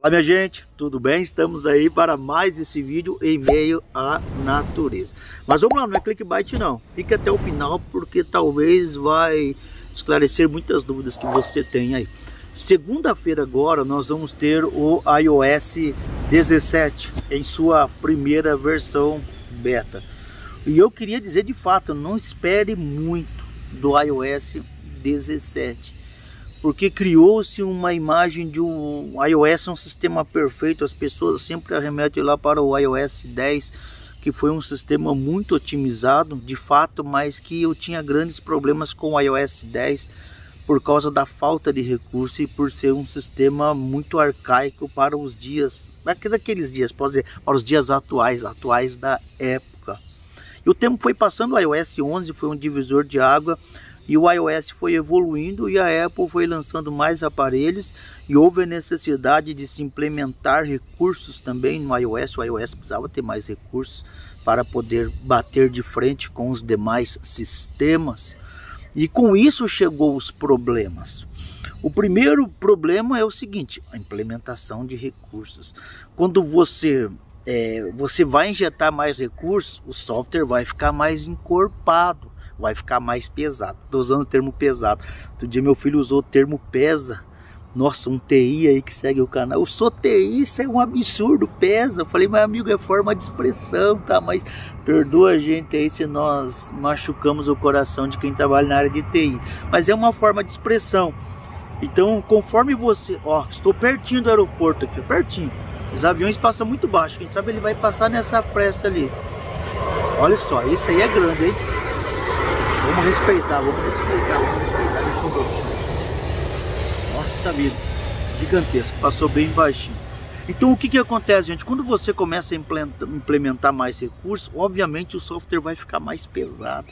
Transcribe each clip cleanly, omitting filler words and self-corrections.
Olá minha gente, tudo bem? Estamos aí para mais esse vídeo em meio à natureza. Mas vamos lá, não é clickbait não. Fica até o final porque talvez vai esclarecer muitas dúvidas que você tem aí. Segunda-feira agora nós vamos ter o iOS 17 em sua primeira versão beta. E eu queria dizer de fato, não espere muito do iOS 17. Porque criou-se uma imagem de um iOS, um sistema perfeito. As pessoas sempre arremetem lá para o iOS 10, que foi um sistema muito otimizado, de fato, mas que eu tinha grandes problemas com o iOS 10 por causa da falta de recurso e por ser um sistema muito arcaico para os dias, daqueles dias, pode dizer, para os dias atuais da época. E o tempo foi passando, o iOS 11 foi um divisor de água. E o iOS foi evoluindo e a Apple foi lançando mais aparelhos e houve a necessidade de se implementar recursos também no iOS. O iOS precisava ter mais recursos para poder bater de frente com os demais sistemas. E com isso chegou os problemas. O primeiro problema é o seguinte, a implementação de recursos. Quando você vai injetar mais recursos, o software vai ficar mais encorpado. Vai ficar mais pesado. Estou usando o termo pesado. Outro dia meu filho usou o termo pesa. Nossa, um TI aí que segue o canal. Eu sou TI, isso é um absurdo, pesa. Eu falei, meu amigo, é forma de expressão, tá? Mas perdoa a gente aí se nós machucamos o coração de quem trabalha na área de TI. Mas é uma forma de expressão. Então, conforme você... Ó, estou pertinho do aeroporto aqui, pertinho. Os aviões passam muito baixo. Quem sabe ele vai passar nessa fresta ali. Olha só, esse aí é grande, hein? Vamos respeitar, deixa eu ver. Nossa vida, gigantesco, passou bem baixinho. Então o que acontece, gente? Quando você começa a implementar mais recursos, obviamente o software vai ficar mais pesado.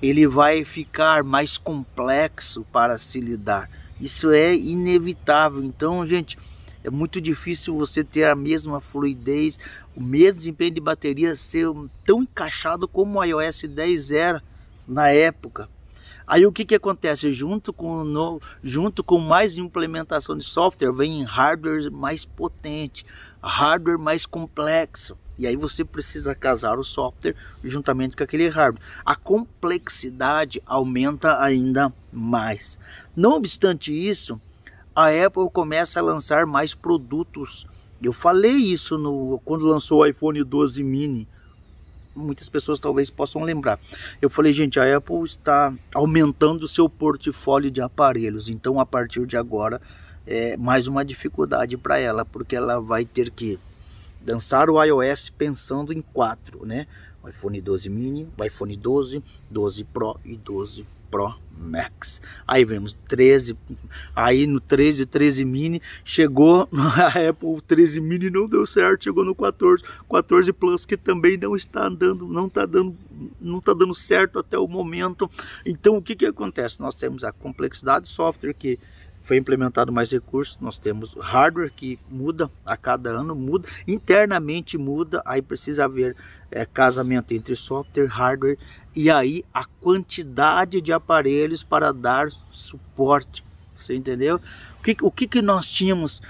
Ele vai ficar mais complexo para se lidar. Isso é inevitável. Então, gente, é muito difícil você ter a mesma fluidez, o mesmo desempenho de bateria ser tão encaixado como o iOS 10 era na época. Aí o que acontece? Junto com mais implementação de software, vem hardware mais potente, hardware mais complexo. E aí você precisa casar o software juntamente com aquele hardware. A complexidade aumenta ainda mais. Não obstante isso, a Apple começa a lançar mais produtos. Eu falei isso quando lançou o iPhone 12 mini. Muitas pessoas talvez possam lembrar. Eu falei, gente, a Apple está aumentando o seu portfólio de aparelhos. Então, a partir de agora, é mais uma dificuldade para ela, porque ela vai ter que lançar o iOS pensando em 4, né? O iPhone 12 mini, o iPhone 12, 12 Pro e 12 Pro Max. Aí vemos 13, aí no 13 mini chegou a Apple. 13 mini não deu certo, chegou no 14 Plus, que também não está dando, não tá dando certo até o momento. Então o que acontece? Nós temos a complexidade de software que foi implementado mais recursos, nós temos hardware que muda a cada ano, muda internamente, muda, aí precisa haver casamento entre software, hardware e aí a quantidade de aparelhos para dar suporte. Você entendeu? O que nós tínhamos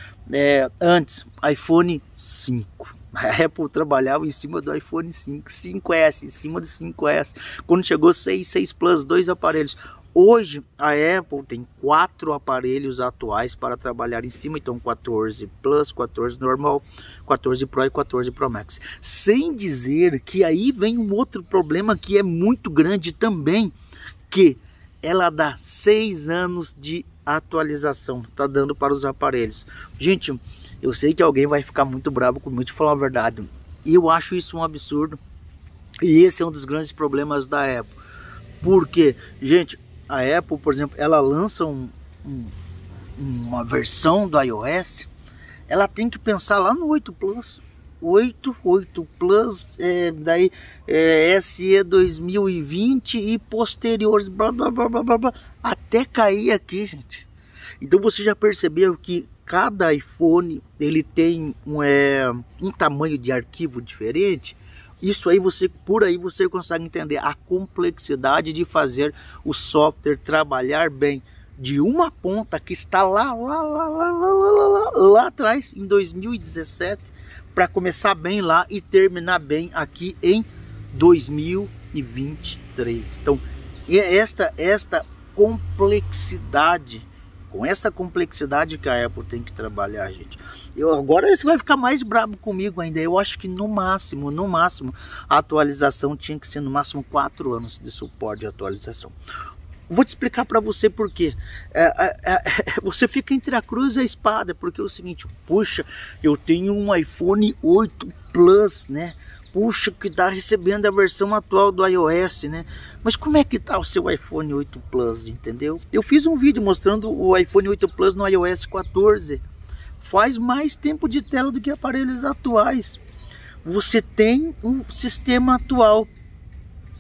antes? iPhone 5. A Apple trabalhava em cima do iPhone 5, 5S, em cima do 5S. Quando chegou 6 Plus, 2 aparelhos. Hoje a Apple tem 4 aparelhos atuais para trabalhar em cima, então 14 Plus, 14 normal, 14 Pro e 14 Pro Max. Sem dizer que aí vem um outro problema que é muito grande também, que ela dá 6 anos de atualização, tá dando para os aparelhos. Gente, eu sei que alguém vai ficar muito bravo comigo, de falar a verdade. Eu acho isso um absurdo e esse é um dos grandes problemas da Apple. Porque, gente, a Apple, por exemplo, ela lança uma versão do iOS, ela tem que pensar lá no 8 Plus. 8 Plus, daí SE 2020 e posteriores, blá, blá, blá, blá, blá, até cair aqui, gente. Então você já percebeu que cada iPhone ele tem um tamanho de arquivo diferente? Isso aí por aí você consegue entender a complexidade de fazer o software trabalhar bem de uma ponta que está lá atrás, em 2017, para começar bem lá e terminar bem aqui em 2023. Então, esta complexidade, com essa complexidade que a Apple tem que trabalhar, gente. Agora você vai ficar mais bravo comigo ainda. Eu acho que no máximo, a atualização tinha que ser no máximo 4 anos de suporte de atualização. Vou te explicar para você por quê. Você fica entre a cruz e a espada, porque é o seguinte, puxa, eu tenho um iPhone 8 Plus, né? Puxa, que tá recebendo a versão atual do iOS, né? Mas como é que tá o seu iPhone 8 Plus, entendeu? Eu fiz um vídeo mostrando o iPhone 8 Plus no iOS 14. Faz mais tempo de tela do que aparelhos atuais. Você tem um sistema atual,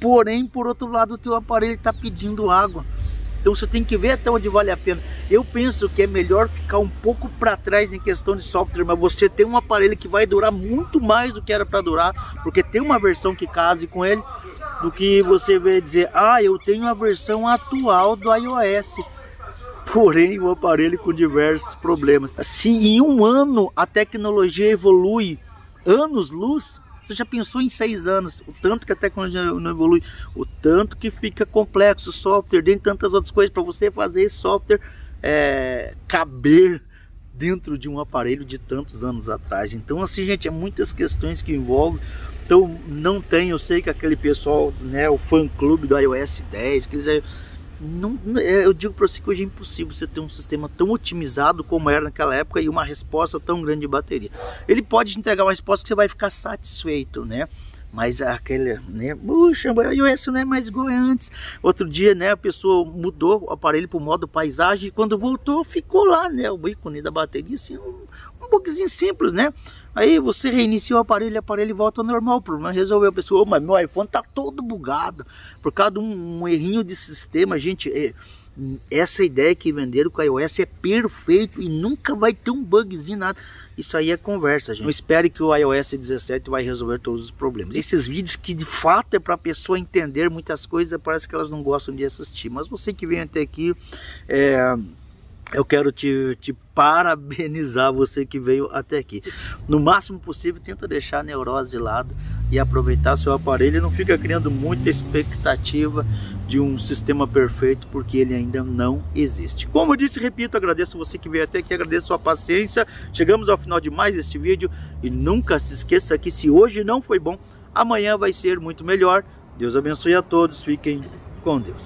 porém, por outro lado, o teu aparelho está pedindo água. Então você tem que ver até onde vale a pena. Eu penso que é melhor ficar um pouco para trás em questão de software, mas você tem um aparelho que vai durar muito mais do que era para durar, porque tem uma versão que case com ele, do que você vai dizer, ah, eu tenho a versão atual do iOS, porém o aparelho com diversos problemas. Se em um ano a tecnologia evolui anos-luz, você já pensou em 6 anos, o tanto que a tecnologia não evolui, o tanto que fica complexo o software, tem tantas outras coisas para você fazer esse software caber dentro de um aparelho de tantos anos atrás. Então assim, gente, é muitas questões que envolvem. Então não tem, eu sei que aquele pessoal, né, o fã-clube do iOS 10, que eles eu digo para você que hoje é impossível você ter um sistema tão otimizado como era naquela época e uma resposta tão grande de bateria. Ele pode te entregar uma resposta que você vai ficar satisfeito, né? Mas aquele, né? Puxa, o iOS não é mais igual antes. Outro dia, né? A pessoa mudou o aparelho para o modo paisagem e quando voltou ficou lá, né? O ícone da bateria, assim, um bugzinho simples, né? Aí você reinicia o aparelho volta ao normal. O problema resolveu. A pessoa, mas meu iPhone tá todo bugado por causa de um errinho de sistema. Gente, essa ideia que venderam com o iOS é perfeito e nunca vai ter um bugzinho, nada. Isso aí é conversa, gente. Não espere que o iOS 17 vai resolver todos os problemas. Esses vídeos que de fato é para a pessoa entender muitas coisas, parece que elas não gostam de assistir. Mas você que vem até aqui, eu quero te parabenizar, você que veio até aqui. No máximo possível, tenta deixar a neurose de lado e aproveitar seu aparelho. E não fica criando muita expectativa de um sistema perfeito, porque ele ainda não existe. Como eu disse, repito, agradeço você que veio até aqui, agradeço sua paciência. Chegamos ao final de mais este vídeo e nunca se esqueça que se hoje não foi bom, amanhã vai ser muito melhor. Deus abençoe a todos, fiquem com Deus.